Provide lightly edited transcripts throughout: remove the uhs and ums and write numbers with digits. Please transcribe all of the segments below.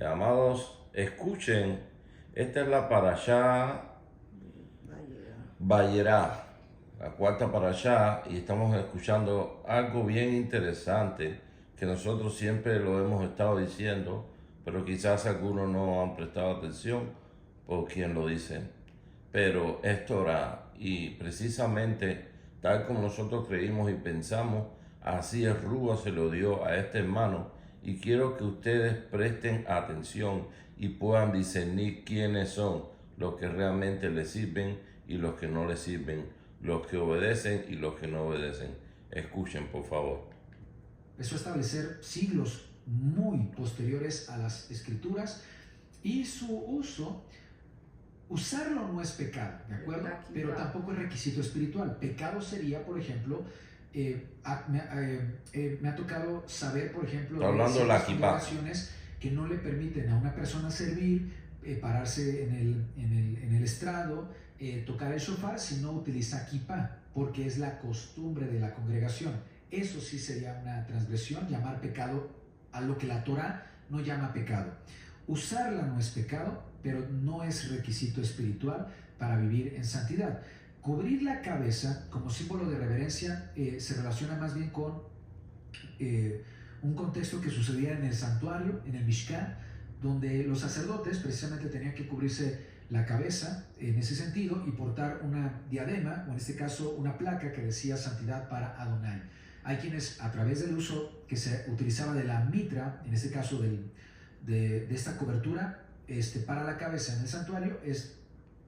Amados, escuchen, esta es la parashá Vayera, la cuarta parashá, y estamos escuchando algo bien interesante que nosotros siempre lo hemos estado diciendo, pero quizás algunos no han prestado atención por quien lo dicen. Pero es Torah, y precisamente tal como nosotros creímos y pensamos, así el Rúa se lo dio a este hermano, y quiero que ustedes presten atención y puedan discernir quiénes son los que realmente les sirven y los que no les sirven, los que obedecen y los que no obedecen. Escuchen, por favor. Empezó a establecer siglos muy posteriores a las escrituras, y su usarlo no es pecado, ¿de acuerdo? Pero tampoco es requisito espiritual. Pecado sería, por ejemplo, me ha tocado saber, por ejemplo, hablando de las congregaciones que no le permiten a una persona servir, pararse en el estrado, tocar el shofar si no utiliza kippah, porque es la costumbre de la congregación. Eso sí sería una transgresión, llamar pecado a lo que la Torah no llama pecado. Usarla no es pecado, pero no es requisito espiritual para vivir en santidad. Cubrir la cabeza como símbolo de reverencia se relaciona más bien con un contexto que sucedía en el santuario, en el Mishkan, donde los sacerdotes precisamente tenían que cubrirse la cabeza en ese sentido y portar una diadema, o en este caso una placa que decía santidad para Adonai. Hay quienes, a través del uso que se utilizaba de la mitra, en este caso de esta cobertura para la cabeza en el santuario,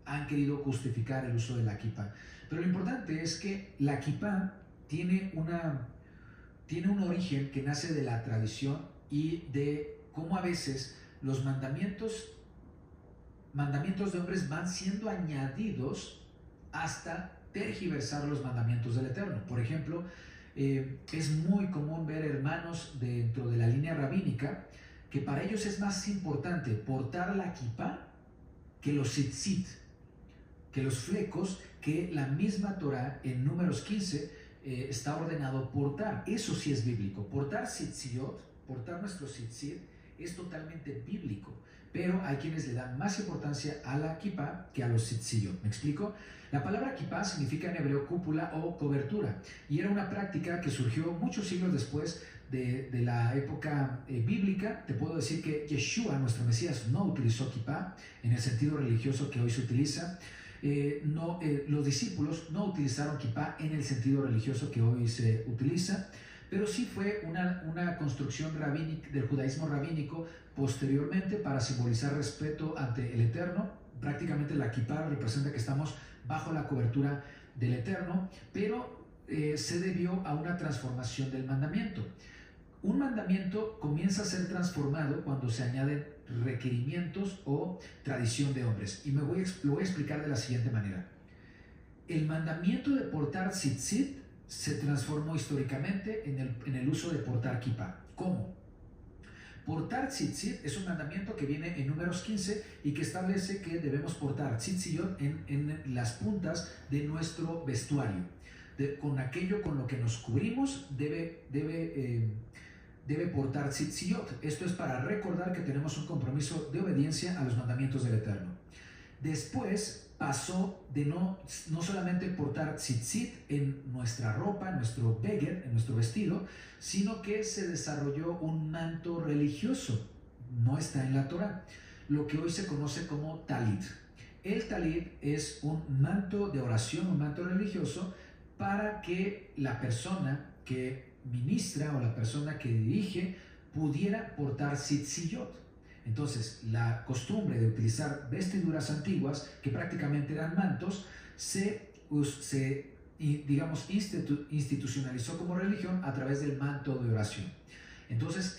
han querido justificar el uso de la kippah. Pero lo importante es que la kippah tiene un origen que nace de la tradición y de cómo a veces los mandamientos de hombres van siendo añadidos hasta tergiversar los mandamientos del Eterno. Por ejemplo, es muy común ver hermanos dentro de la línea rabínica que para ellos es más importante portar la kippah que los tzitzit, que los flecos que la misma Torah en Números 15 está ordenado portar. Eso sí es bíblico. Portar tzitziot, portar nuestros tzitzit, es totalmente bíblico. Pero hay quienes le dan más importancia a la kippah que a los tzitziyot. ¿Me explico? La palabra kippah significa en hebreo cúpula o cobertura, y era una práctica que surgió muchos siglos después de la época bíblica. Te puedo decir que Yeshua, nuestro Mesías, no utilizó kippah en el sentido religioso que hoy se utiliza. Los discípulos no utilizaron kippah en el sentido religioso que hoy se utiliza, pero sí fue una construcción rabínica, del judaísmo rabínico posteriormente, para simbolizar respeto ante el Eterno. Prácticamente la kippah representa que estamos bajo la cobertura del Eterno, pero se debió a una transformación del mandamiento. Un mandamiento comienza a ser transformado cuando se añaden requerimientos o tradición de hombres, y lo voy a explicar de la siguiente manera. El mandamiento de portar tzitzit se transformó históricamente en el uso de portar kippah. ¿Cómo? Portar tzitzit es un mandamiento que viene en Números 15 y que establece que debemos portar tzitziyot en las puntas de nuestro vestuario. Con aquello con lo que nos cubrimos debe portar tzitziyot. Esto es para recordar que tenemos un compromiso de obediencia a los mandamientos del Eterno. Después pasó de no solamente portar tzitzit en nuestra ropa, en nuestro beged, en nuestro vestido, sino que se desarrolló un manto religioso. No está en la Torah, lo que hoy se conoce como talit. El talit es un manto de oración, un manto religioso, para que la persona que ministra o la persona que dirige pudiera portar tzitziyot. Entonces, la costumbre de utilizar vestiduras antiguas, que prácticamente eran mantos, se institucionalizó como religión a través del manto de oración. Entonces,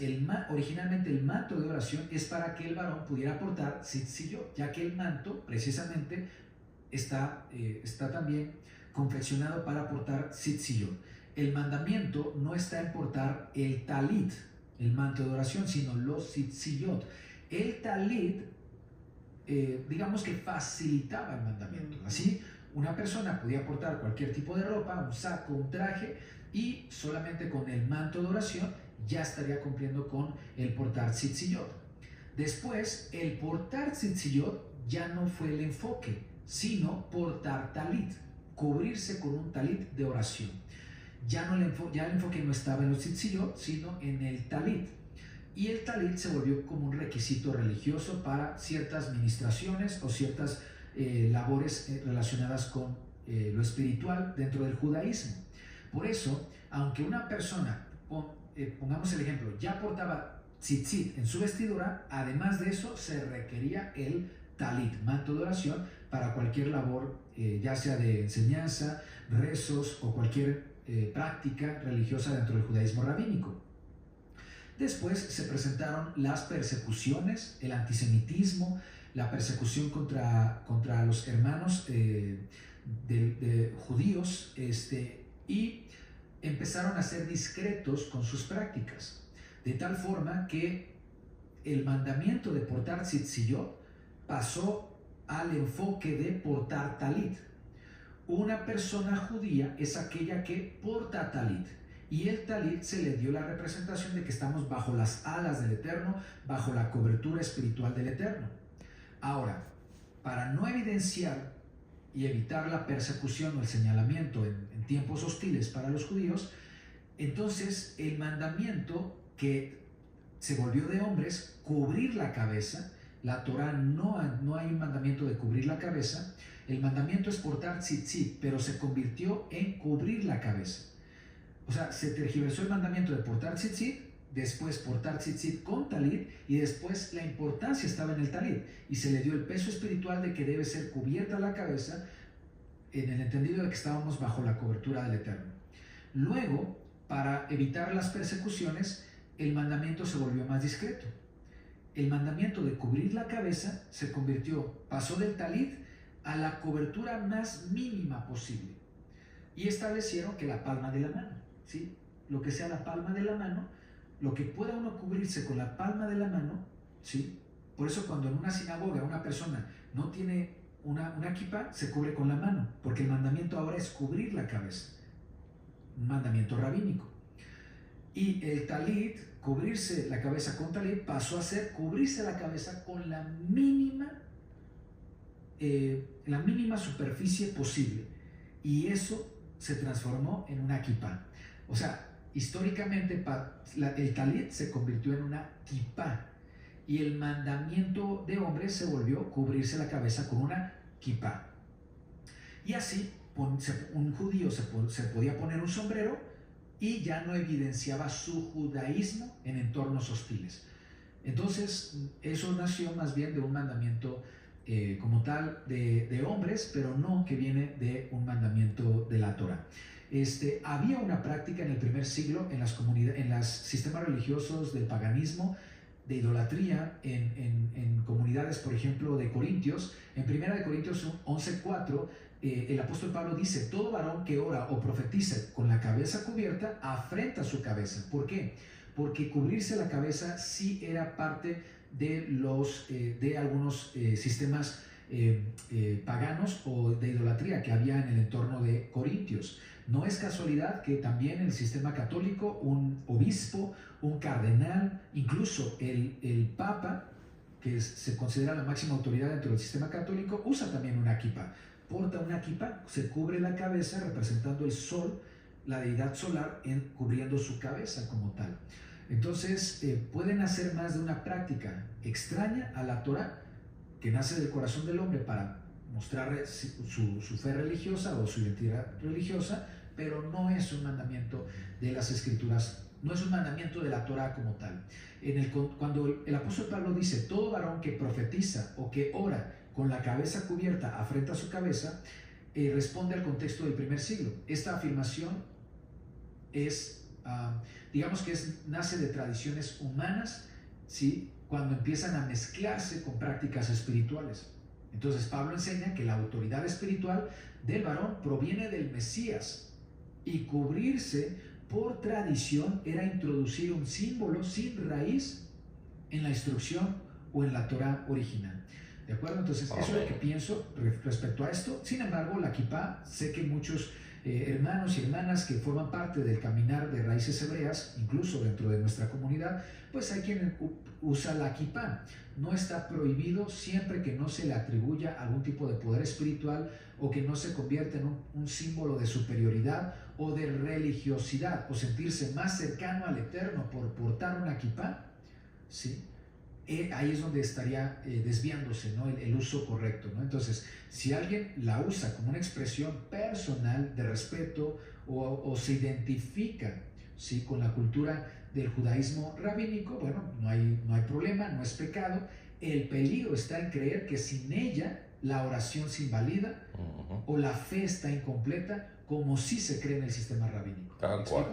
originalmente el manto de oración es para que el varón pudiera portar tzitziyot, ya que el manto precisamente está también confeccionado para portar tzitziyot. El mandamiento no está en portar el talit, el manto de oración, sino los tzitziyot. El talit, digamos que facilitaba el mandamiento. Así, una persona podía portar cualquier tipo de ropa, un saco, un traje, y solamente con el manto de oración ya estaría cumpliendo con el portar tzitziyot. Después, el portar tzitzit ya no fue el enfoque, sino portar talit, cubrirse con un talit de oración. Ya el enfoque no estaba en los tzitzit, sino en el talit. Y el talit se volvió como un requisito religioso para ciertas ministraciones o ciertas labores relacionadas con lo espiritual dentro del judaísmo. Por eso, aunque una persona, pongamos el ejemplo, ya portaba tzitzit en su vestidura, además de eso se requería el talit, manto de oración, para cualquier labor, ya sea de enseñanza, rezos o cualquier práctica religiosa dentro del judaísmo rabínico. Después se presentaron las persecuciones, el antisemitismo, la persecución contra los hermanos de judíos, y empezaron a ser discretos con sus prácticas, de tal forma que el mandamiento de portar tzitzit pasó al enfoque de portar talit. Una persona judía es aquella que porta talit, y el talit se le dio la representación de que estamos bajo las alas del Eterno, bajo la cobertura espiritual del Eterno. Ahora, para no evidenciar y evitar la persecución o el señalamiento en tiempos hostiles para los judíos, entonces el mandamiento que se volvió de hombres, cubrir la cabeza, la Torah no hay un mandamiento de cubrir la cabeza, el mandamiento es portar tzitzit, pero se convirtió en cubrir la cabeza. O sea, se tergiversó el mandamiento de portar tzitzit, después portar tzitzit con talit, y después la importancia estaba en el talit, y se le dio el peso espiritual de que debe ser cubierta la cabeza, en el entendido de que estábamos bajo la cobertura del Eterno. Luego, para evitar las persecuciones, el mandamiento se volvió más discreto. El mandamiento de cubrir la cabeza pasó del talit a la cobertura más mínima posible, y establecieron que la palma de la mano, ¿sí? Lo que sea la palma de la mano, lo que pueda uno cubrirse con la palma de la mano, ¿sí? Por eso cuando en una sinagoga una persona no tiene una kippah, se cubre con la mano, porque el mandamiento ahora es cubrir la cabeza, un mandamiento rabínico. Y el talit, cubrirse la cabeza con talit, pasó a ser cubrirse la cabeza con la mínima superficie posible, y eso se transformó en una kippah. O sea, históricamente el talit se convirtió en una kippah, y el mandamiento de hombres se volvió cubrirse la cabeza con una kippah. Y así un judío se podía poner un sombrero y ya no evidenciaba su judaísmo en entornos hostiles. Entonces eso nació más bien de un mandamiento como tal de hombres, pero no que viene de un mandamiento de la Torah. Había una práctica en el primer siglo en los sistemas religiosos del paganismo, de idolatría, en comunidades, por ejemplo, de Corintios. En 1 Corintios 11:4, el apóstol Pablo dice: todo varón que ora o profetiza con la cabeza cubierta afrenta su cabeza. ¿Por qué? Porque cubrirse la cabeza sí era parte de algunos sistemas paganos o de idolatría que había en el entorno de Corintios. No es casualidad que también en el sistema católico un obispo, un cardenal, incluso el papa, que se considera la máxima autoridad dentro del sistema católico, usa también una kippah. Porta una kippah, se cubre la cabeza representando el sol, la deidad solar, cubriendo su cabeza como tal. Entonces pueden hacer más de una práctica extraña a la Torah, que nace del corazón del hombre para mostrar su fe religiosa o su identidad religiosa, pero no es un mandamiento de las escrituras, no es un mandamiento de la Torah como tal. Cuando el apóstol Pablo dice: todo varón que profetiza o que ora con la cabeza cubierta afrenta su cabeza, responde al contexto del primer siglo. Esta afirmación es, digamos que nace de tradiciones humanas, ¿sí?, cuando empiezan a mezclarse con prácticas espirituales. Entonces Pablo enseña que la autoridad espiritual del varón proviene del Mesías, y cubrirse por tradición era introducir un símbolo sin raíz en la instrucción o en la Torah original. ¿De acuerdo? Entonces eso es lo que pienso respecto a esto. Sin embargo, la kippah, sé que muchos hermanos y hermanas que forman parte del caminar de raíces hebreas, incluso dentro de nuestra comunidad, pues hay quien usa la kipá. No está prohibido siempre que no se le atribuya algún tipo de poder espiritual o que no se convierta en un símbolo de superioridad o de religiosidad o sentirse más cercano al Eterno por portar una kipá, ¿sí? Ahí es donde estaría desviándose, ¿no? el uso correcto, ¿no? Entonces, si alguien la usa como una expresión personal de respeto o se identifica, ¿sí?, con la cultura del judaísmo rabínico, bueno, no hay problema, no es pecado. El peligro está en creer que sin ella la oración se invalida o la fe está incompleta, como si se cree en el sistema rabínico. Tal cual.